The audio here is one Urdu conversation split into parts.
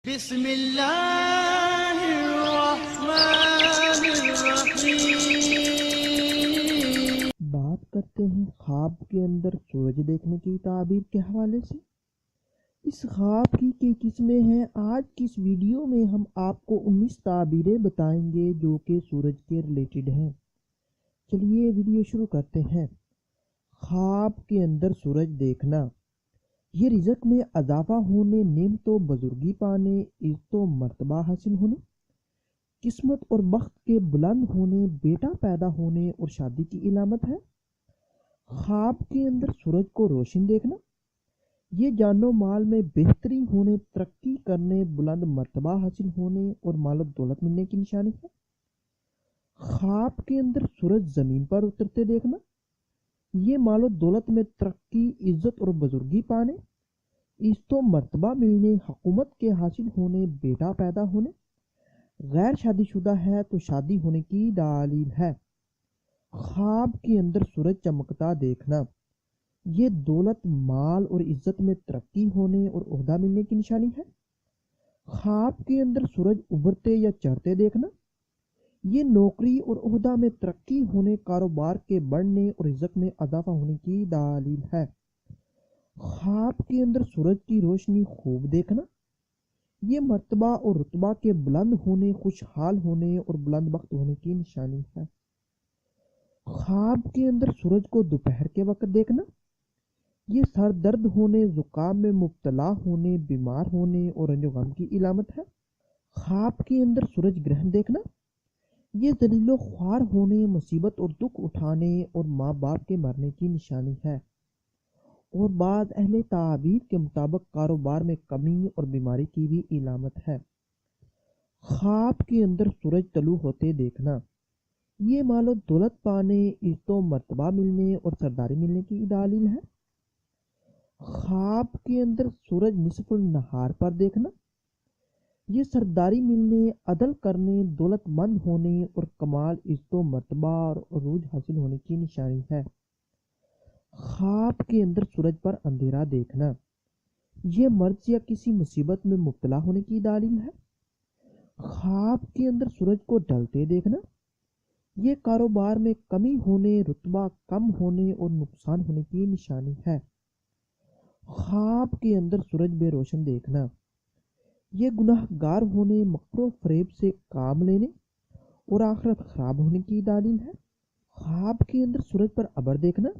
بسم اللہ الرحمن الرحیم۔ بات کرتے ہیں خواب کے اندر سورج دیکھنے کی تعبیر کے حوالے سے۔ اس خواب کی کئی قسمیں ہیں۔ آج کی اس ویڈیو میں ہم آپ کو 19 تعبیریں بتائیں گے جو کہ سورج کے ریلیٹڈ ہیں۔ چلیے ویڈیو شروع کرتے ہیں۔ خواب کے اندر سورج دیکھنا، یہ رزق میں اضافہ ہونے، نعمت و بزرگی پانے، عزت و مرتبہ حاصل ہونے، قسمت اور بخت کے بلند ہونے، بیٹا پیدا ہونے اور شادی کی علامت ہے۔ خواب کے اندر سورج کو روشن دیکھنا، یہ جان و مال میں بہتری ہونے، ترقی کرنے، بلند مرتبہ حاصل ہونے اور مال و دولت ملنے کی نشانی ہے۔ خواب کے اندر سورج زمین پر اترتے دیکھنا، یہ مال و دولت میں ترقی، عزت اور بزرگی پانے، عزت و مرتبہ ملنے، حکومت کے حاصل ہونے، بیٹا پیدا ہونے، غیر شادی شدہ ہے تو شادی ہونے کی دلیل ہے۔ خواب کے اندر سورج چمکتا دیکھنا، یہ دولت، مال اور عزت میں ترقی ہونے اور عہدہ ملنے کی نشانی ہے۔ خواب کے اندر سورج ابھرتے یا چڑھتے دیکھنا، یہ نوکری اور عہدہ میں ترقی ہونے، کاروبار کے بڑھنے اور رزق میں اضافہ ہونے کی دلیل ہے۔ خواب کے اندر سورج کی روشنی خوب دیکھنا، یہ مرتبہ اور رتبہ کے بلند ہونے، خوشحال ہونے اور بلند بخت ہونے کی نشانی ہے۔ خواب کے اندر سورج کو دوپہر کے وقت دیکھنا، یہ سر درد ہونے، زکام میں مبتلا ہونے، بیمار ہونے اور رنج و غم کی علامت ہے۔ خواب کے اندر سورج گرہن دیکھنا، یہ ذلیل و خوار ہونے، مصیبت اور دکھ اٹھانے اور ماں باپ کے مرنے کی نشانی ہے، اور بعض اہل تعبیر کے مطابق کاروبار میں کمی اور بیماری کی بھی علامت ہے۔ خواب کے اندر سورج طلوع ہوتے دیکھنا، یہ مال و دولت پانے، عزت و مرتبہ ملنے اور سرداری ملنے کی دلیل ہے۔ خواب کے اندر سورج نصف النہار پر دیکھنا، یہ سرداری ملنے، عدل کرنے، دولت مند ہونے اور کمال، عزت و مرتبہ اور عروج حاصل ہونے کی نشانی ہے۔ خواب کے اندر سورج پر اندھیرا دیکھنا، یہ مرض یا کسی مصیبت میں مبتلا ہونے کی دلیل ہے۔ خواب کے اندر سورج کو ڈھلتے دیکھنا، یہ کاروبار میں کمی ہونے، رتبہ کم ہونے اور نقصان ہونے کی نشانی ہے۔ خواب کے اندر سورج بے روشن دیکھنا، یہ گناہ گار ہونے، مکر و فریب سے کام لینے اور آخرت خراب ہونے کی دلیل ہے۔ خواب کے اندر سورج پر ابر دیکھنا،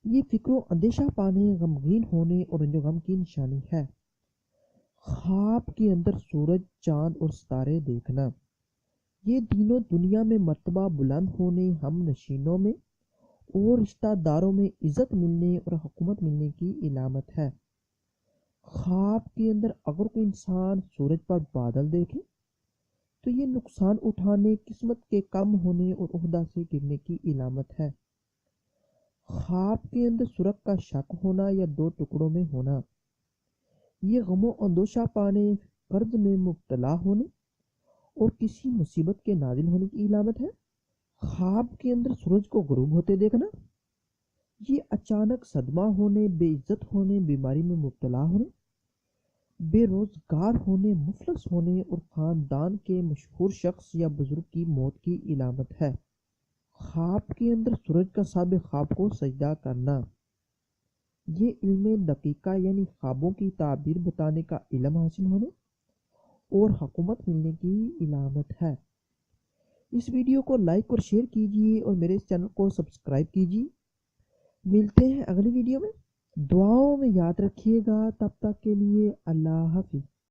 یہ فکر و اندیشہ پانے، غمگین ہونے اور رنج و غم کی نشانی ہے۔ خواب کے اندر سورج، چاند اور ستارے دیکھنا، یہ دین و دنیا میں مرتبہ بلند ہونے، ہم نشینوں میں اور رشتہ داروں میں عزت ملنے اور حکومت ملنے کی علامت ہے۔ خواب کے اندر اگر کوئی انسان سورج پر بادل دیکھے تو یہ نقصان اٹھانے، قسمت کے کم ہونے اور عہدہ سے گرنے کی علامت ہے۔ خواب کے اندر سورج کا شق ہونا یا دو ٹکڑوں میں ہونا، یہ غم و اندوشہ پانے، قرض میں مبتلا ہونے اور کسی مصیبت کے نازل ہونے کی علامت ہے۔ خواب کے اندر سورج کو غروب ہوتے دیکھنا، یہ اچانک صدمہ ہونے، بے عزت ہونے، بیماری میں مبتلا ہونے، بے روزگار ہونے، مفلس ہونے اور خاندان کے مشہور شخص یا بزرگ کی موت کی علامت ہے۔ خواب کے اندر سورج کا صاحب خواب کو سجدہ کرنا، یہ علم دقیقہ یعنی خوابوں کی تعبیر بتانے کا علم حاصل ہونے اور حکومت ملنے کی علامت ہے۔ اس ویڈیو کو لائک اور شیئر کیجیے اور میرے اس چینل کو سبسکرائب کیجیے۔ ملتے ہیں اگلی ویڈیو میں، دعاؤں میں یاد رکھیے گا۔ تب تک کے لیے اللہ حافظ۔